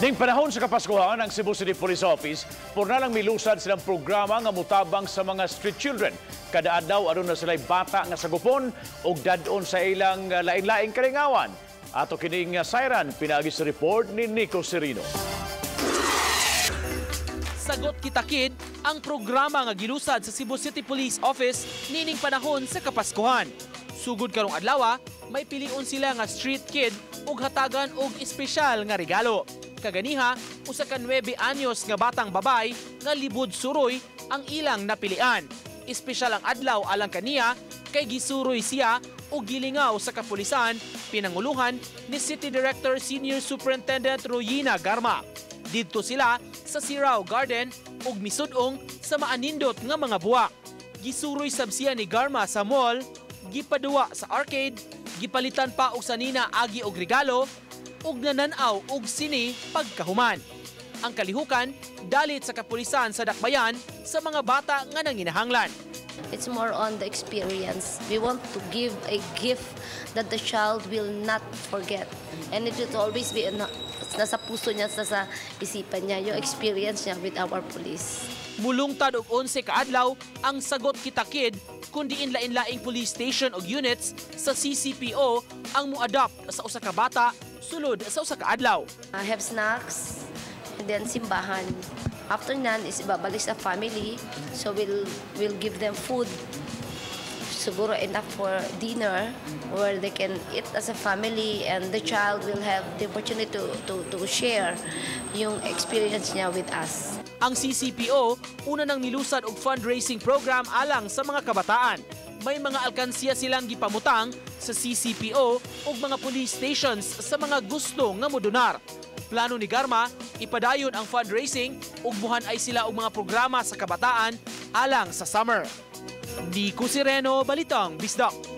Ning panahon sa Kapaskuhan, ang Cebu City Police Office purna lang milusad silang programa nga mutabang sa mga street children. Kada adlaw aduna sila'y bata nga sagupon ug dadon sa ilang lain-laing kalingawan. Ato kining siren pinaagi sa report ni Nico Serino. Sagot Kita Kid ang programa nga gilusad sa Cebu City Police Office nining panahon sa Kapaskuhan. Sugod karong adlaw, may piliun sila nga street kid ug hatagan og espesyal nga regalo. Kaganiha, usa ka 9 anyos nga batang babay nga libod suroy ang ilang napilian. Espesyal ang adlaw alang kaniya kay gisuroy siya o gilingaw sa kapulisan pinanguluhan ni City Director Senior Superintendent Royina Garma. Didto sila sa Sirao Garden ug misudong sa maanindot nga mga buwak. Gisuroy sab siya ni Garma sa mall, gipaduwa sa arcade, gipalitan pa og sanina agi og regalo ug nananaw og sini pagkahuman. Ang kalihukan dalit sa kapulisan sa dakbayan sa mga bata nga nanginahanglan. It's more on the experience. We want to give a gift that the child will not forget. And it will always be nasa puso niya, nasa isipan niya, yung experience niya with our police. Mulungtad og 11 ka adlaw ang Sagot Kita Kid kundi lain-laing police station o units sa CCPO ang mo-adopt sa usa ka bata sulod sa usa ka adlaw. Have snacks and then simbahan. After nan is ibabalik sa family, so we'll give them food. Siguro enough for dinner where they can eat as a family and the child will have the opportunity to share yung experience niya with us. Ang CCPO una nang nilusad og fundraising program alang sa mga kabataan. May mga alkansya silang gipamutang sa CCPO ug mga police stations sa mga gusto nga modonar. Plano ni Garma, ipadayon ang fundraising ug buhan ay sila og mga programa sa kabataan alang sa summer. Nico Serino, Balitang Bisdak.